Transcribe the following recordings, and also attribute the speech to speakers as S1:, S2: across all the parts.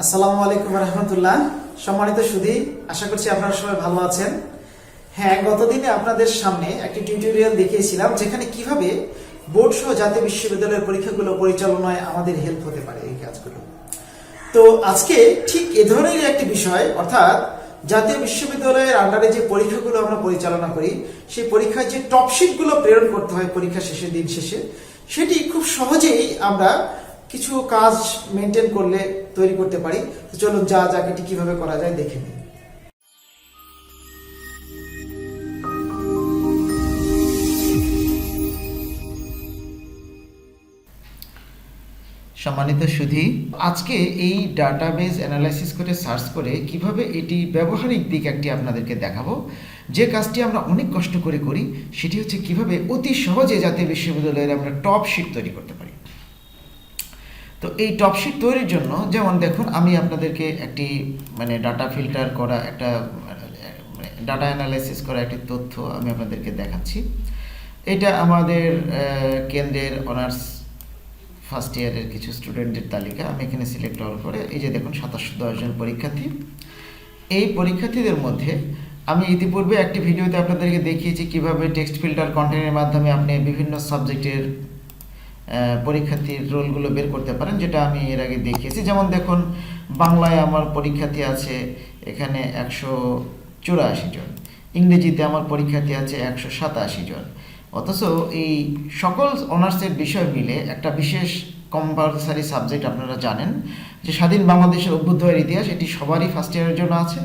S1: আসসালামু আলাইকুম রহমতুল্লাহ। সম্মানিত সুধী, আশা করছি আপনারা সবাই ভালো আছেন। হ্যাঁ, গতদিনে আপনাদের সামনে একটি টিউটোরিয়াল দেখিয়েছিলাম যেখানে কিভাবে বোর্ড সহ জাতীয় বিশ্ববিদ্যালয়ের পরীক্ষাগুলো পরিচালনায় আমাদের হেল্প হতে পারে এই কাজগুলো। তো আজকে ঠিক এ ধরনের একটি বিষয়, অর্থাৎ জাতীয় বিশ্ববিদ্যালয়ের আন্ডারে যে পরীক্ষাগুলো আমরা পরিচালনা করি সেই পরীক্ষায় যে টপশিটগুলো প্রেরণ করতে হয় পরীক্ষা শেষে, দিন শেষে, সেটি খুব সহজেই আমরা কিছু কাজ মেনটেন করলে তৈরি করতে পারি। তো চলুন যা যাক এটি কিভাবে করা যায় দেখে নিই।
S2: সম্মানিত সুধী, আজকে এই ডাটাবেজ অ্যানালাইসিস করে সার্চ করে কিভাবে এটি ব্যবহারিক দিক একটি আপনাদেরকে দেখাবো। যে কাজটি আমরা অনেক কষ্ট করে করি সেটি হচ্ছে কিভাবে অতি সহজে জাতীয় বিশ্ববিদ্যালয়ের আমরা টপ শিট তৈরি করতে পারি। তো এই টপ শিট তৈরির জন্য যেমন দেখুন, আমি আপনাদেরকে একটি ডাটা ফিল্টার করা একটা ডাটা অ্যানালাইসিস করা একটি তথ্য আমি আপনাদেরকে দেখাচ্ছি। এটা আমাদের কেন্দ্রের অনার্স ফার্স্ট ইয়ারের কিছু স্টুডেন্টের তালিকা। আমি এখানে সিলেক্ট অল করে এই যে দেখুন 710 জন পরীক্ষার্থী। এই পরীক্ষার্থীদের মধ্যে আমি ইতিপূর্বে একটি ভিডিওতে আপনাদেরকে দেখিয়েছি কিভাবে টেক্সট ফিল্টার কন্টেন্টের মাধ্যমে আপনি বিভিন্ন সাবজেক্টের পরীক্ষার্থীর রোলগুলো বের করতে পারেন, যেটা আমি এর আগে দেখিয়েছি। যেমন দেখুন, বাংলায় আমার পরীক্ষার্থী আছে এখানে 184 জন, ইংরেজিতে আমার পরীক্ষার্থী আছে 187 জন। অথচ এই সকল অনার্সের বিষয় মিলে একটা বিশেষ কম্পালসারি সাবজেক্ট আপনারা জানেন যে স্বাধীন বাংলাদেশের অভ্যুদয়ের ইতিহাস, এটি সবারই ফার্স্ট ইয়ারের জন্য আছে।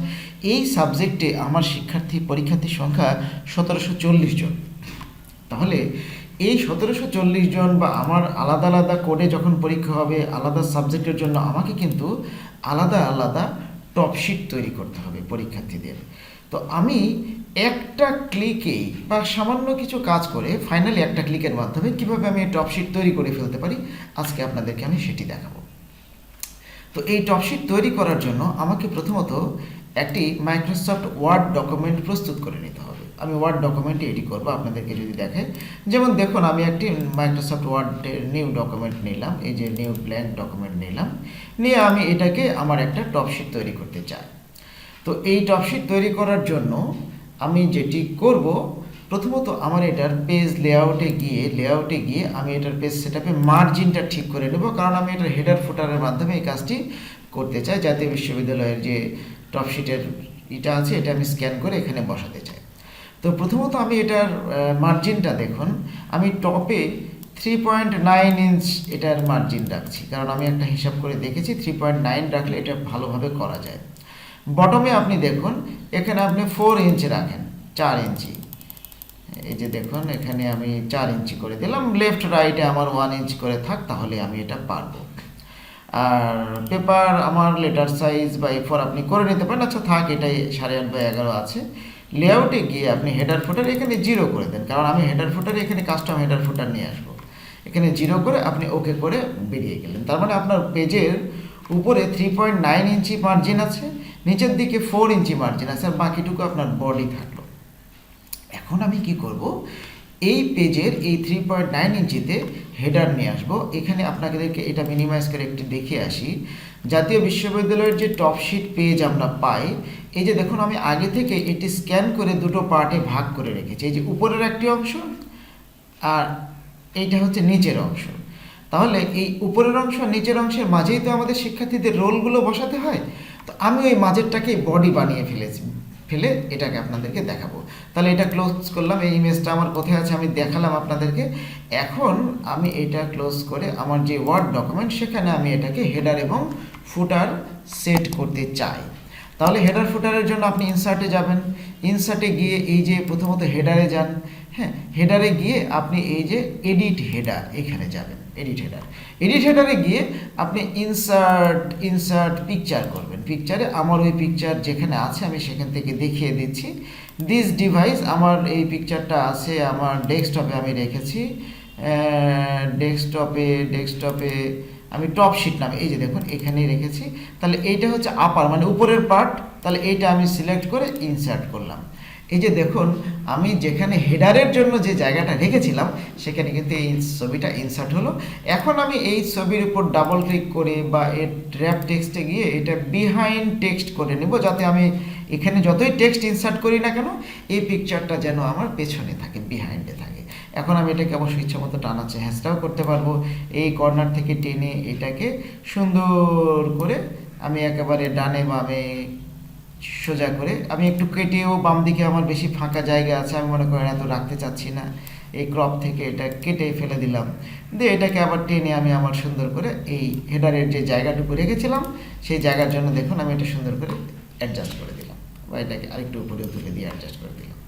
S2: এই সাবজেক্টে আমার পরীক্ষার্থীর সংখ্যা 1740 জন। তাহলে এই 1740 জন বা আমার আলাদা আলাদা কোডে যখন পরীক্ষা হবে আলাদা সাবজেক্টের জন্য, আমাকে কিন্তু আলাদা আলাদা টপশিট তৈরি করতে হবে পরীক্ষার্থীদের। তো আমি একটা ক্লিকেই বা সামান্য কিছু কাজ করে ফাইনালি একটা ক্লিকের মাধ্যমে কিভাবে আমি টপশিট তৈরি করে ফেলতে পারি, আজকে আপনাদেরকে আমি সেটি দেখাবো। তো এই টপশিট তৈরি করার জন্য আমাকে প্রথমত একটি মাইক্রোসফট ওয়ার্ড ডকুমেন্ট প্রস্তুত করে নিতে হবে। আমি ওয়ার্ড ডকুমেন্টে এডি করব আপনাদেরকে যদি দেখে। যেমন দেখুন, আমি একটি মাইক্রোসফট ওয়ার্ডের নিউ ডকুমেন্ট নিলাম, এই যে নিউ ব্ল্যাঙ্ক ডকুমেন্ট নিলাম, নিয়ে আমি এটাকে আমার একটা টপশিট তৈরি করতে চাই। তো এই টপশিট তৈরি করার জন্য আমি যেটি করব, প্রথমত আমার এটার পেজ লেআউটে গিয়ে আমি এটার পেজ সেটআপে মার্জিনটা ঠিক করে নেব, কারণ আমি এটার হেডার ফুটারের মাধ্যমে এই কাজটি করতে চাই। জাতীয় বিশ্ববিদ্যালয়ের যে টপশিটের এটা আছে এটা আমি স্ক্যান করে এখানে বসাতে চাই। তো প্রথমত আমি এটার মার্জিনটা দেখুন, আমি টপে 3.9 ইঞ্চ এটার মার্জিন রাখছি, কারণ আমি একটা হিসাব করে দেখেছি 3.9 রাখলে এটা ভালোভাবে করা যায়। বটমে আপনি দেখুন, এখানে আপনি 4 ইঞ্চি রাখেন, 4 ইঞ্চি। এই যে দেখুন, এখানে আমি 4 ইঞ্চি করে দিলাম। লেফট রাইটে আমার 1 ইঞ্চ করে থাক, তাহলে আমি এটা পারবো। আর পেপার আমার লেটার সাইজ বা A4 আপনি করে নিতে পারেন। আচ্ছা থাক, এটাই 8.5/11 আছে। লেআউটে গিয়ে আপনি হেডার ফুটার এখানে 0 করে দেন, কারণ আমি হেডার ফুটারে এখানে কাস্টম হেডার ফুটার নিয়ে আসবো। এখানে 0 করে আপনি ওকে করে বেরিয়ে গেলেন। তার মানে আপনার পেজের উপরে 3.9 ইঞ্চি মার্জিন আছে, নিচের দিকে 4 ইঞ্চি মার্জিন আছে, আর বাকিটুকু আপনার বডি থাকলো। এখন আমি কি করব, এই পেজের এই 3.9 ইঞ্চিতে হেডার নিয়ে আসবো। এখানে আপনাদেরকে এটা মিনিমাইজ করে একটু দেখে আসি। জাতীয় বিশ্ববিদ্যালয়ের যে টপশিট পেজ আমরা পাই, এই যে দেখুন, আমি আগে থেকে এটি স্ক্যান করে দুটো পার্টে ভাগ করে রেখেছি। এই যে উপরের একটি অংশ আর এইটা হচ্ছে নিচের অংশ। তাহলে এই উপরের অংশ আর নিচের অংশের মাঝেই তো আমাদের শিক্ষার্থীদের রোলগুলো বসাতে হয়। তো আমি ওই মাঝেরটাকে বডি বানিয়ে ফেলে এটাকে আপনাদেরকে দেখাবো। তাহলে এটা ক্লোজ করলাম। এই ইমেজটা আমার কোথায় আছে আমি দেখালাম আপনাদেরকে। এখন আমি এটা ক্লোজ করে আমার যে ওয়ার্ড ডকুমেন্ট, সেখানে আমি এটাকে হেডার এবং ফুটার সেট করতে চাই। তাহলে হেডার ফুটারের জন্য আপনি ইনসার্টে যাবেন। ইনসার্টে গিয়ে এই যে প্রথমত হেডারে যান। হ্যাঁ, হেডারে গিয়ে আপনি এই যে এডিট হেডার, এখানে যাবেন। এডিট হেডারে গিয়ে আপনি ইনসার্ট পিকচার করবেন। পিকচারে আমার ওই পিকচার যেখানে আছে আমি সেখান থেকে দেখিয়ে দিচ্ছি। দিস ডিভাইস, আমার এই পিকচারটা আছে আমার ডেস্কটপে, আমি রেখেছি। ডেস্কটপে আমি টপশিট নামে, এই যে দেখুন এখানেই রেখেছি। তাহলে এইটা হচ্ছে আপার, মানে উপরের পার্ট। তাহলে এইটা আমি সিলেক্ট করে ইনসার্ট করলাম। এই যে দেখুন, আমি যেখানে হেডারের জন্য যে জায়গাটা রেখেছিলাম সেখানে কিন্তু এই ছবিটা ইনসার্ট হলো। এখন আমি এই ছবির উপর ডাবল ক্লিক করে বা এর র্যাপ টেক্সটে গিয়ে এটা বিহাইন্ড টেক্সট করে নেব, যাতে আমি এখানে যতই টেক্সট ইনসার্ট করি না কেন এই পিকচারটা যেন আমার পেছনে থাকে, বিহাইন্ডে থাকে। এখন আমি এটাকে অবশ্যই ইচ্ছা মতো টানাচ্ছে হ্যাঁচটাও করতে পারবো। এই কর্নার থেকে টেনে এটাকে সুন্দর করে আমি একেবারে ডানে বামে সোজা করে আমি একটু কেটেও, বাম দিকে আমার বেশি ফাঁকা জায়গা আছে, আমি মনে করেন এত রাখতে চাচ্ছি না, এই ক্রপ থেকে এটা কেটে ফেলে দিলাম। দিয়ে এটাকে আবার টেনে আমি আমার সুন্দর করে এই হেডারের যে জায়গাটুকু রেখেছিলাম সেই জায়গার জন্য দেখুন আমি এটা সুন্দর করে অ্যাডজাস্ট করে দিলাম, বা এটাকে আরেকটু উপরে তুলে দিয়ে অ্যাডজাস্ট করে দিলাম।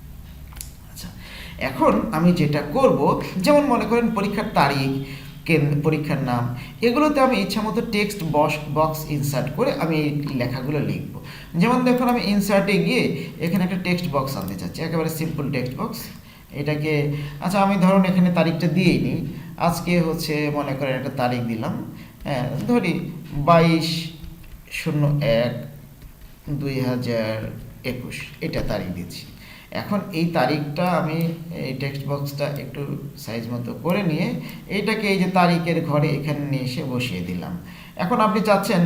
S2: আচ্ছা, এখন আমি যেটা করব, যেমন মনে করেন পরীক্ষার তারিখ, পরীক্ষার নাম, এগুলোতে আমি ইচ্ছামতো টেক্সট বক্স ইনসার্ট করে আমি এই লেখাগুলো লিখব। যেমন দেখুন আমি ইনসার্টে গিয়ে এখানে একটা টেক্সট বক্স আনতে চাচ্ছি, একেবারে সিম্পল টেক্সট বক্স। এটাকে আচ্ছা আমি ধরুন এখানে তারিখটা দিয়েই নিই, আজকে হচ্ছে মনে করেন একটা তারিখ দিলাম, হ্যাঁ ধরি 22/01/2021 এটা তারিখ দিচ্ছি। এখন এই তারিখটা আমি এই টেক্সট বক্সটা একটু সাইজ মতো করে নিয়ে এইটাকে এই যে তারিখের ঘরে এখানে নিয়ে এসে বসিয়ে দিলাম। এখন আপনি চাচ্ছেন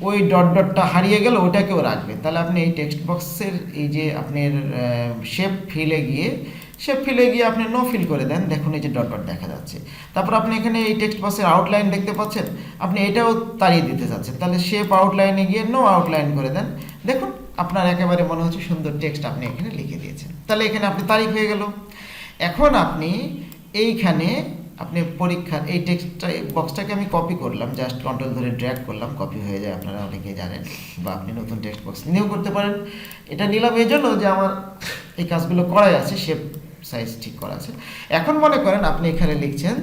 S2: ওই ডট ডটটা হারিয়ে গেল ওটাকেও রাখবে, তাহলে আপনি এই টেক্সট বক্সের এই যে আপনার শেপ ফিলে গিয়ে আপনি নো ফিল করে দেন, দেখুন এই যে ডট ডট দেখা যাচ্ছে। তারপর আপনি এখানে এই টেক্সট বক্সের আউটলাইন দেখতে পাচ্ছেন, আপনি এটাও তাড়িয়ে দিতে চাচ্ছেন, তাহলে শেপ আউটলাইনে গিয়ে নো আউটলাইন করে দেন। দেখুন আপনার একেবারে মনে হচ্ছে সুন্দর টেক্সট আপনি এখানে লিখে দিয়েছেন, তাহলে এখানে আপনি তারিখ হয়ে গেল। এখন আপনি এইখানে আপনি পরীক্ষার এই টেক্সটটা বক্সটাকে আমি কপি করলাম, জাস্ট কন্ট্রোল ধরে ড্র্যাগ করলাম, কপি হয়ে যায়, আপনারা অনেকেই জানেন, বা আপনি নতুন টেক্সট বক্স নিয়েও করতে পারেন। এটা নিলাম এই জন্য যে আমার এই কাজগুলো করাই আছে, শেপ সাইজ ঠিক করা আছে। এখন মনে করেন আপনি এখানে লিখছেন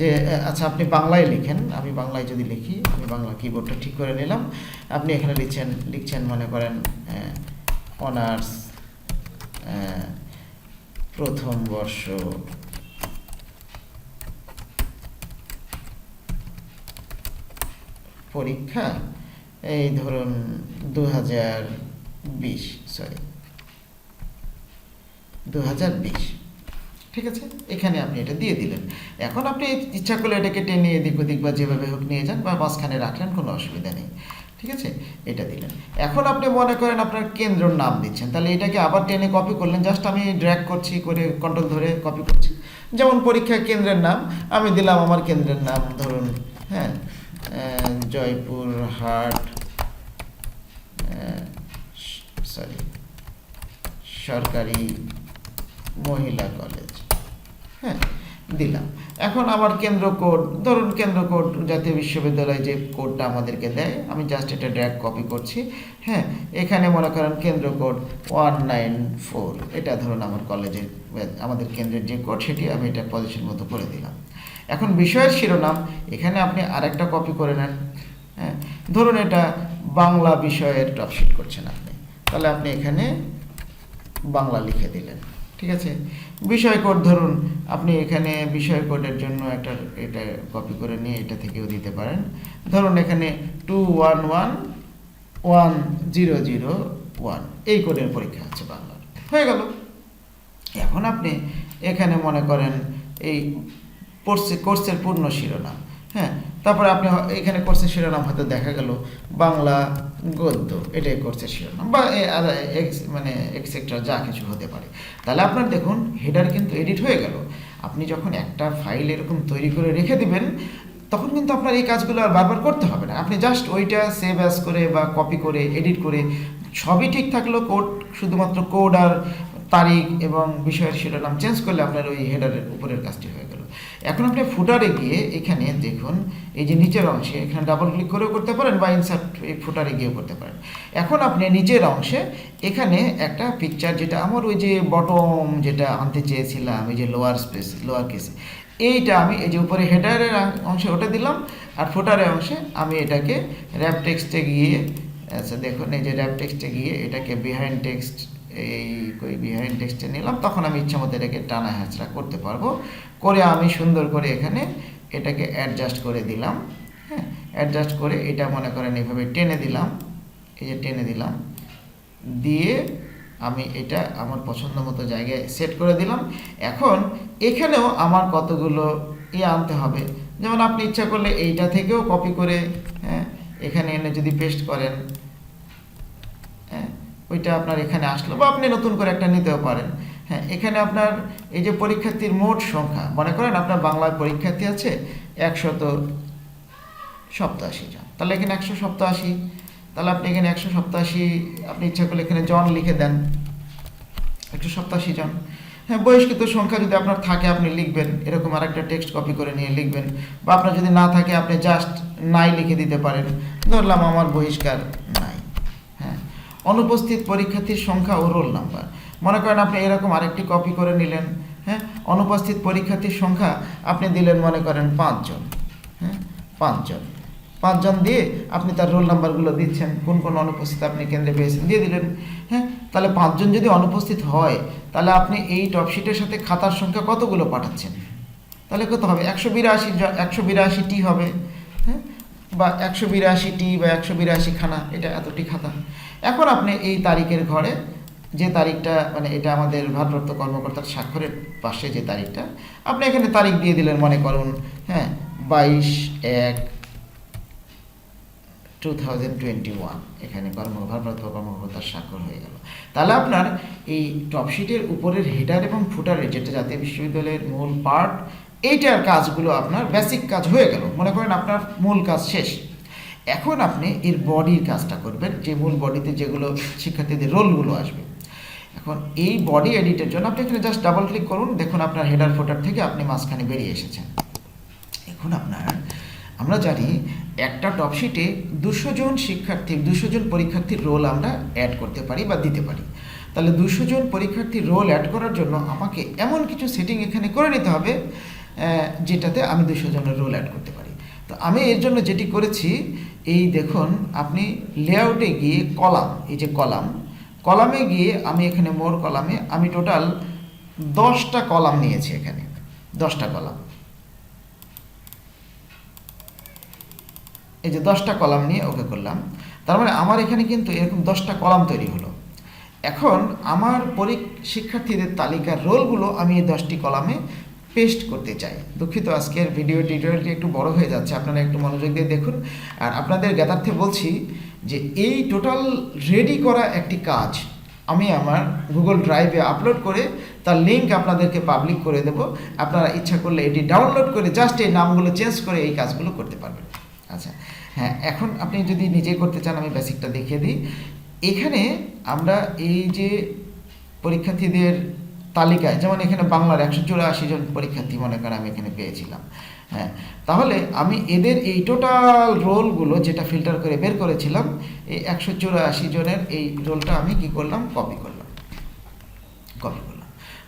S2: যে আচ্ছা আপনি বাংলায় লিখেন, আমি বাংলায় যদি লিখি, আমি বাংলা কিবোর্ডটা ঠিক করে নিলাম, আপনি এখানে লিখছেন মনে করেন অনার্স প্রথম বর্ষ পরীক্ষা এই ধরুন 2020, ঠিক আছে, এখানে আপনি এটা দিয়ে দিলেন। এখন আপনি ইচ্ছা করলে এটাকে টেনে এদিক ওদিক বা যেভাবে হোক নিয়ে যান, বা মাঝখানে রাখলেন, কোনো অসুবিধা নেই, ঠিক আছে, এটা দিলেন। এখন আপনি মনে করেন আপনার কেন্দ্রের নাম দিচ্ছেন, তাহলে এটাকে আবার টেনে কপি করলেন, জাস্ট আমি ড্র্যাগ করছি করে কন্ট্রোল ধরে কপি করছি। যেমন পরীক্ষা কেন্দ্রের নাম আমি দিলাম, আমার কেন্দ্রের নাম ধরুন হ্যাঁ জয়পুরহাট সরকারি মহিলা কলেজ, হ্যাঁ দিলাম। এখন আমার কেন্দ্র কোড, ধরুন কেন্দ্র কোড জাতীয় বিশ্ববিদ্যালয় যে কোডটা আমাদেরকে দেয়, আমি জাস্ট এটা ড্র্যাগ কপি করছি, হ্যাঁ এখানে মনে করেন কেন্দ্র কোড 194, এটা ধরুন আমার কলেজের আমাদের কেন্দ্রের যে কোড সেটি আমি এটা পজিশন মতো করে দিলাম। এখন বিষয়ের শিরোনাম এখানে আপনি আরেকটা কপি করে নেন, হ্যাঁ ধরুন এটা বাংলা বিষয়ের টপশিট করছেন আপনি, তাহলে আপনি এখানে বাংলা লিখে দিলেন, ঠিক আছে। বিষয় কোড ধরুন আপনি এখানে বিষয় কোডের জন্য এটা কপি করে নিয়ে এটা থেকেও দিতে পারেন, ধরুন এখানে 21110001 এই কোডের পরীক্ষা আছে বাংলা, হয়ে গেল। এখন আপনি এখানে মনে করেন এই কোর্সের পূর্ণ শিরোনাম, হ্যাঁ তারপরে আপনি এখানে কোর্সের শিরোনাম হয়তো দেখা গেল বাংলা গদ্য, এটাই কোর্সের শিরোনাম, বা মানে এক্সেট্রা যা কিছু হতে পারে। তাহলে আপনার দেখুন হেডার কিন্তু এডিট হয়ে গেল। আপনি যখন একটা ফাইল এরকম তৈরি করে রেখে দিবেন তখন কিন্তু আপনার এই কাজগুলো আর বারবার করতে হবে না, আপনি জাস্ট ওইটা সেভ অ্যাজ করে বা কপি করে এডিট করে সবই ঠিক থাকলো, শুধুমাত্র কোড আর তারিখ এবং বিষয়ের শিরোনাম চেঞ্জ করলে আপনার ওই হেডারের উপরের কাজটি হয়ে গেল। এখন আপনি ফুটারে গিয়ে এখানে দেখুন এই যে নিচের অংশে এখানে ডাবল ক্লিক করেও করতে পারেন, বা ইনসার্ট এই ফুটারে গিয়েও করতে পারেন। এখন আপনি নিচের অংশে এখানে একটা পিকচার, যেটা আমার ওই যে বটম যেটা আনতে চেয়েছিলাম, এই যে লোয়ার কেসে, এইটা আমি এই যে উপরে হেডারের অংশে ওটা দিলাম, আর ফুটারের অংশে আমি এটাকে র্যাপ টেক্সটে গিয়ে, আচ্ছা দেখুন এই যে র্যাপ টেক্সটে গিয়ে এটাকে বিহাইন্ড টেক্সটে নিলাম, তখন আমি ইচ্ছা মতো এটাকে টানা হ্যাঁচড়া করতে পারবো, করে আমি সুন্দর করে এখানে এটাকে অ্যাডজাস্ট করে দিলাম, হ্যাঁ অ্যাডজাস্ট করে এটা মনে করেন এইভাবে টেনে দিলাম, এই যে টেনে দিলাম, দিয়ে আমি এটা আমার পছন্দ মতো জায়গায় সেট করে দিলাম। এখন এখানেও আমার কতগুলো আনতে হবে, যেমন আপনি ইচ্ছা করলে এইটা থেকেও কপি করে এখানে এনে যদি পেস্ট করেন, ওইটা আপনার এখানে আসলো, বা আপনি নতুন করে একটা নিতেও পারেন। এখানে আপনার এই যে পরীক্ষার্থীর মোট সংখ্যা, মনে করেন আপনার বাংলার পরীক্ষার্থী আছে 187 জন, তাহলে এখানে 187, তাহলে আপনি এখানে 187, আপনি ইচ্ছা করলে এখানে জন লিখে দেন, 187 জন। বহিষ্কৃত সংখ্যা যদি আপনার থাকে আপনি লিখবেন, এরকম আরেকটা টেক্সট কপি করে নিয়ে লিখবেন, বা আপনার যদি না থাকে আপনি জাস্ট নাই লিখে দিতে পারেন, ধরলাম আমার বহিষ্কার নাই। অনুপস্থিত পরীক্ষার্থীর সংখ্যা ও রোল নাম্বার, মনে করেন আপনি এরকম আরেকটি কপি করে নিলেন। অনুপস্থিত পরীক্ষার্থীর সংখ্যা আপনি দিলেন মনে করেন 5 জন। 5 জন দিয়ে আপনি তার রোল নাম্বারগুলো দিচ্ছেন, কোন কোন অনুপস্থিত আপনি কেন্দ্রে পেয়েছেন দিয়ে দিলেন। তাহলে 5 জন যদি অনুপস্থিত হয়, তাহলে আপনি এই টপশিটের সাথে খাতার সংখ্যা কতগুলো পাঠাচ্ছেন, তাহলে কত হবে? 182টি হবে, বা 182টি বা 182 খানা, এটা এতটি খাতা। এখন আপনি এই তারিখের ঘরে যে তারিখটা, মানে এটা আমাদের ভারপ্রাপ্ত কর্মকর্তার স্বাক্ষরের পাশে যে তারিখটা, আপনি এখানে তারিখ দিয়ে দিলেন, মনে করুন 22/1/2021, এখানে ভারপ্রাপ্ত কর্মকর্তার স্বাক্ষর হয়ে গেল। তাহলে আপনার এই টপশিটের উপরের হেডার এবং ফুটারের, যেটা জাতীয় বিশ্ববিদ্যালয়ের মূল পার্ট, এইটার কাজগুলো আপনার বেসিক কাজ হয়ে গেল, মনে করেন আপনার মূল কাজ শেষ। এখন আপনি এর বডির কাজটা করবেন, যে মূল বডিতে যেগুলো শিক্ষার্থীদের রোলগুলো আসবে। এখন এই বডি এডিটের জন্য আপনি এখানে জাস্ট ডাবল ক্লিক করুন, দেখুন আপনার হেডার ফুটার থেকে আপনি মাঝখানে বেরিয়ে এসেছেন। এখন আমরা জানি একটা টপশিটে 200 জন শিক্ষার্থী, 200 জন পরীক্ষার্থীর রোল আমরা অ্যাড করতে পারি বা দিতে পারি। তাহলে 200 জন পরীক্ষার্থীর রোল অ্যাড করার জন্য আমাকে এমন কিছু সেটিং এখানে করে নিতে হবে যেটাতে আমি 200 জনের রোল অ্যাড করতে পারি। তো আমি এর জন্য যেটি করেছি, এই দেখুন আপনি লেআউটে গিয়ে কলাম, এই যে কলামে গিয়ে আমি এখানে মোর কলামে আমি টোটাল 10টা কলাম নিয়েছি, এখানে 10টা কলাম, এই যে 10টা কলাম নিয়ে ওকে করলাম। তার মানে আমার এখানে কিন্তু এরকম 10টা কলাম তৈরি হলো। এখন আমার শিক্ষার্থীদের তালিকার রোলগুলো আমি এই 10টি কলামে পেস্ট করতে চাই। দুঃখিত, আজকের টিউটোরিয়ালটি একটু বড় হয়ে যাচ্ছে, আপনারা একটু মনোযোগ দিয়ে দেখুন। আর আপনাদের জ্ঞাতার্থে বলছি যে এই টোটাল রেডি করা একটি কাজ আমি আমার গুগল ড্রাইভে আপলোড করে তার লিঙ্ক আপনাদেরকে পাবলিক করে দেব। আপনারা ইচ্ছা করলে এটি ডাউনলোড করে জাস্ট এই নামগুলো চেঞ্জ করে এই কাজগুলো করতে পারবেন। আচ্ছা, এখন আপনি যদি নিজে করতে চান, আমি বেসিকটা দেখিয়ে দিই। এখানে আমরা এই যে পরীক্ষার্থীদের তালিকায়, যেমন এখানে বাংলার 184 জন পরীক্ষার্থী মনে করেন আমি এখানে পেয়েছিলাম। তাহলে আমি এদের এই টোটাল রোলগুলো যেটা ফিল্টার করে বের করেছিলাম, এই 184 জনের এই রোলটা আমি কি করলাম, কপি করলাম।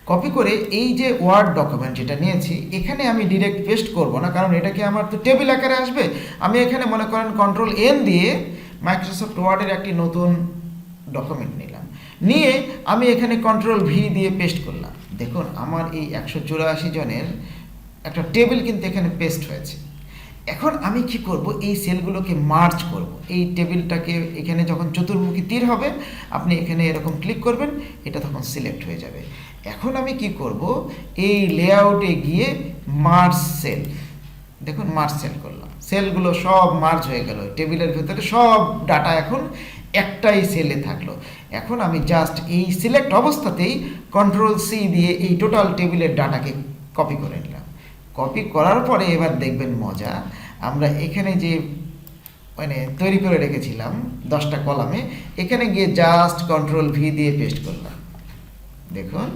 S2: কপি করে এই যে ওয়ার্ড ডকুমেন্ট যেটা নিয়েছি, এখানে আমি ডিরেক্ট পেস্ট করব না, কারণ এটা কি আমার তো টেবিল আকারে আসবে। আমি এখানে মনে করেন Ctrl+N দিয়ে মাইক্রোসফট ওয়ার্ডের একটি নতুন ডকুমেন্ট নিলাম, নিয়ে আমি এখানে Ctrl+V দিয়ে পেস্ট করলাম। দেখুন আমার এই 184 জনের একটা টেবিল কিন্তু এখানে পেস্ট হয়েছে। এখন আমি কি করব, এই সেলগুলোকে মার্জ করব। এই টেবিলটাকে এখানে যখন চতুর্মুখী তীর হবে, আপনি এখানে এরকম ক্লিক করবেন, এটা তখন সিলেক্ট হয়ে যাবে। এখন আমি কি করব, এই লেআউটে গিয়ে মার্জ সেল, দেখুন মার্জ সেল করলাম, সেলগুলো সব মার্জ হয়ে গেল, টেবিলের ভেতরে সব ডাটা এখন একটাই সেলে থাকলো। এখন আমি জাস্ট এই সিলেক্ট অবস্থাতেই Ctrl+C দিয়ে এই টোটাল টেবিলের ডাটাকে কপি করে নিলাম। কপি করার পরে এবার দেখবেন মজা, আমরা এখানে যে মানে তৈরি করে রেখেছিলাম 10টা কলামে, এখানে গিয়ে জাস্ট Ctrl+V দিয়ে পেস্ট করলাম। দেখুন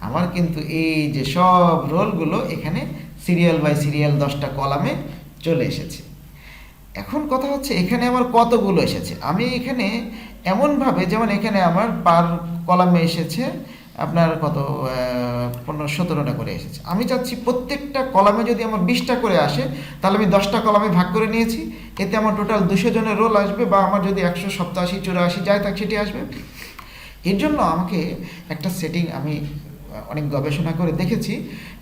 S2: আমার কিন্তু এই যে সব রোলগুলো এখানে সিরিয়াল বাই সিরিয়াল 10টা কলামে চলে এসেছে। এখন কথা হচ্ছে এখানে আমার কতগুলো এসেছে, আমি এখানে এমনভাবে, যেমন এখানে আমার পার কলামে এসেছে আপনার কত 15-17টা করে এসেছে। আমি চাচ্ছি প্রত্যেকটা কলামে যদি আমার 20টা করে আসে, তাহলে আমি 10টা কলামে ভাগ করে নিয়েছি, এতে আমার টোটাল 200 জনের রোল আসবে, বা আমার যদি 187-84 যাই থাক সেটি আসবে। এর জন্য আমাকে একটা সেটিং আমি অনেক গবেষণা করে দেখেছি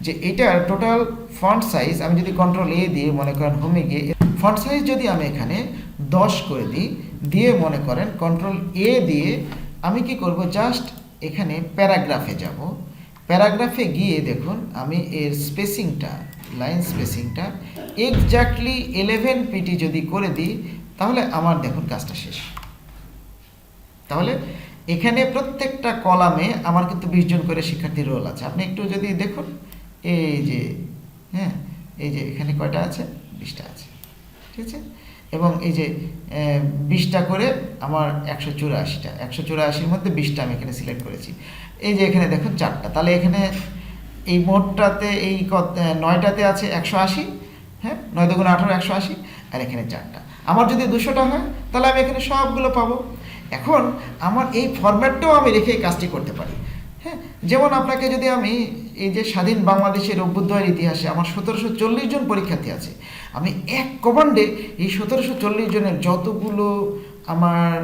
S2: যে এটার টোটাল ফন্ট সাইজ আমি যদি Ctrl+A দিয়ে মনে করেন হোমে গিয়ে ফন্ট সাইজ যদি আমি এখানে 10 করে দিই, দিয়ে মনে করেন Ctrl+A দিয়ে আমি কি করব, জাস্ট এখানে প্যারাগ্রাফে যাব। প্যারাগ্রাফে গিয়ে দেখুন আমি এর স্পেসিংটা, লাইন স্পেসিংটা এক্স্যাক্টলি 11 পিটি যদি করে দিই তাহলে আমার দেখুন কাজটা শেষ। তাহলে এখানে প্রত্যেকটা কলামে আমার কিন্তু 20 জন করে শিক্ষার্থীর রোল আছে। আপনি একটু যদি দেখুন এই যে, হ্যাঁ এই যে এখানে কয়টা আছে, 20টা আছে, ঠিক আছে। এবং এই যে 20টা করে আমার 184টা, 184-র মধ্যে 20টা আমি এখানে সিলেক্ট করেছি। এই যে এখানে দেখুন 4টা, তাহলে এখানে এই মোটটাতে এই 9টাতে আছে 180, হ্যাঁ 9 × 18 180, আর এখানে 4টা। আমার যদি 200টা হয় তাহলে আমি এখানে সবগুলো পাবো। এখন আমার এই ফরম্যাটটাও আমি রেখে এই কাজটি করতে পারি, হ্যাঁ। যেমন আপনাকে যদি আমি এই যে স্বাধীন বাংলাদেশের অভ্যুদয়ের ইতিহাসে আমার 1740 জন পরীক্ষার্থী আছে, আমি এক কমান্ডে এই 1740 জনের যতগুলো আমার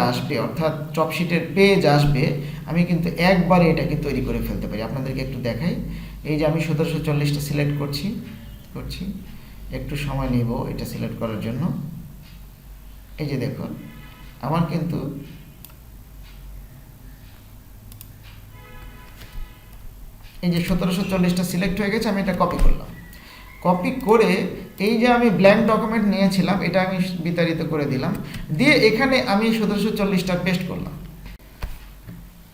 S2: আসবে, অর্থাৎ টপশিটের পেজ আসবে, আমি কিন্তু একবারে এটাকে তৈরি করে ফেলতে পারি। আপনাদেরকে একটু দেখাই। এই যে আমি 1740টা সিলেক্ট করছি, একটু সময় নেব এটা সিলেক্ট করার জন্য। এই যে দেখুন আমার কিন্তু এই যে 1740টা সিলেক্ট হয়ে গেছে। আমি এটা কপি করলাম, কপি করে এই যে আমি ব্ল্যাঙ্ক ডকুমেন্ট নিয়েছিলাম এটা আমি বিতাড়িত করে দিলাম, দিয়ে এখানে আমি 1740টা পেস্ট করলাম।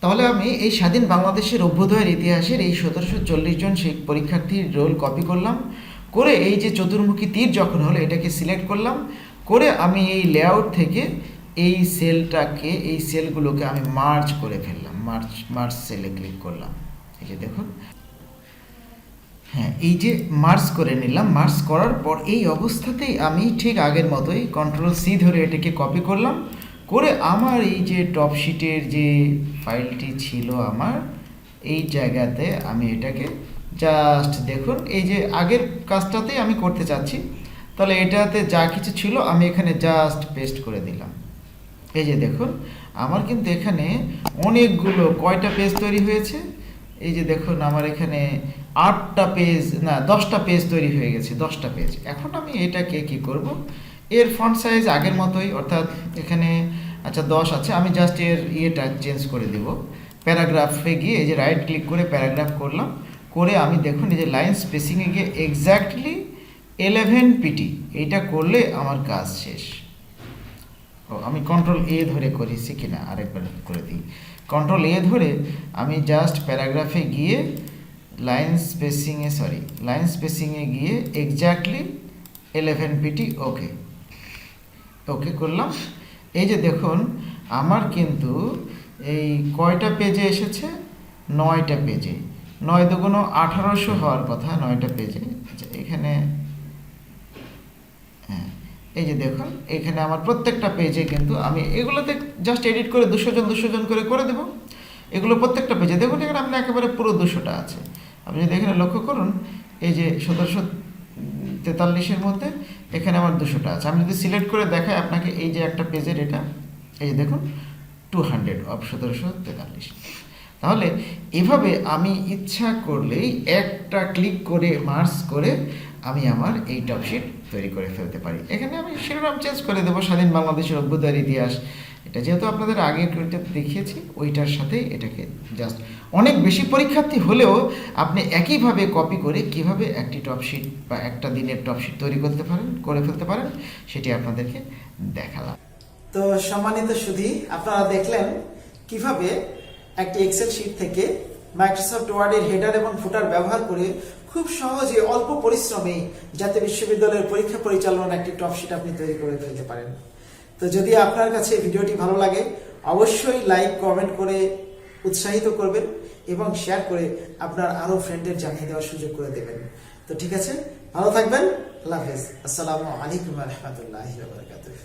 S2: তাহলে আমি এই স্বাধীন বাংলাদেশের অভ্যুদয়ের ইতিহাসের এই 1740 জন পরীক্ষার্থীর রোল কপি করলাম, করে এই যে চতুর্মুখী তীর যখন হলো এটাকে সিলেক্ট করলাম, করে আমি এই লেআউট থেকে এই সেলটাকে, এই সেলগুলোকে আমি মার্জ করে ফেললাম, মার্জ সেলে ক্লিক করলাম। এই যে দেখুন, হ্যাঁ এই যে মার্জ করে নিলাম। মার্জ করার পর এই অবস্থাতেই আমি ঠিক আগের মতোই Ctrl+C ধরে এটাকে কপি করলাম, করে আমার এই যে টপ শিটের যে ফাইলটি ছিল আমার এই জায়গাতে আমি এটাকে জাস্ট দেখুন এই যে আগের কাজটাতেই আমি করতে চাচ্ছি, তাহলে এটাতে যা কিছু ছিল আমি এখানে জাস্ট পেস্ট করে দিলাম। এই যে দেখুন আমার কিন্তু এখানে অনেকগুলো কয়টা পেজ তৈরি হয়েছে। এই যে দেখুন আমার এখানে 8টা পেজ, না 10টা পেজ তৈরি হয়ে গেছে, 10টা পেজ। এখন আমি এটাকে কি করব, এর ফন্ট সাইজ আগের মতোই, অর্থাৎ এখানে আচ্ছা 10 আছে, আমি জাস্ট এর ইয়েটা চেঞ্জ করে দেব। প্যারাগ্রাফে গিয়ে এই যে রাইট ক্লিক করে প্যারাগ্রাফ করলাম, করে আমি দেখুন এই যে লাইন স্পেসিংয়ে গিয়ে এক্স্যাক্টলি 11 পিটি এইটা করলে আমার কাজ শেষ। ও আমি Ctrl+A ধরে করেছি কিনা আরেকবার করে দিই। Ctrl+A ধরে আমি জাস্ট প্যারাগ্রাফে গিয়ে লাইন স্পেসিংয়ে গিয়ে এক্স্যাক্টলি 11 পিটি ওকে করলাম। এই যে দেখুন আমার কিন্তু এই কয়টা পেজে এসেছে, 9টা পেজে, 9 × 1800 হওয়ার কথা 9টা পেজে। আচ্ছা এখানে হ্যাঁ এই যে দেখুন এখানে আমার প্রত্যেকটা পেজে কিন্তু আমি এগুলোতে জাস্ট এডিট করে 200 জন করে দেবো। এগুলো প্রত্যেকটা পেজে দেখুন এখানে আপনার একেবারে পুরো 200টা আছে। আপনি যদি এখানে লক্ষ্য করুন এই যে 1743-এর মধ্যে এখানে আমার 200টা আছে। আমি যদি সিলেক্ট করে দেখাই আপনাকে এই যে একটা পেজের এটা, এই যে দেখুন 200 অফ 1743। তাহলে এভাবে আমি ইচ্ছা করলেই একটা ক্লিক করে মার্জ করে আমি আমার এই টপশিট তৈরি করে ফেলতে পারি। এখানে আমি শিরোনাম চেঞ্জ করে দেবো স্বাধীন বাংলাদেশের অভ্যুদয়ের ইতিহাস, এটা যেহেতু আপনাদের আগে দেখিয়েছি ওইটার সাথে এটাকে জাস্ট অনেক বেশি পরীক্ষার্থী হলেও আপনি একইভাবে কপি করে কিভাবে একটি টপশিট বা একটা দিনের টপশিট তৈরি করে ফেলতে পারেন সেটি আপনাদেরকে দেখালাম।
S1: তো সম্মানিত সুধী, আপনারা দেখলেন কিভাবে একটি এক্সেল শিট থেকে মাইক্রোসফট ওয়ার্ডের হেডার এবং ফুটার ব্যবহার করে খুব সহজে অল্প পরিশ্রমে জাতীয় বিশ্ববিদ্যালয়ের পরীক্ষা পরিচালনার একটি টপশিট আপনি তৈরি করে ফেলতে পারেন। তো যদি আপনার কাছে ভিডিওটি ভালো লাগে অবশ্যই লাইক কমেন্ট করে উৎসাহিত করবেন এবং শেয়ার করে আপনার আরো ফ্রেন্ডদের জানিয়ে দেওয়ার সুযোগ করে দেবেন। তো ঠিক আছে, ভালো থাকবেন, আল্লাহ হাফেজ, আসসালামু আলাইকুম ওয়া রাহমাতুল্লাহি ওয়া বারাকাতুহু।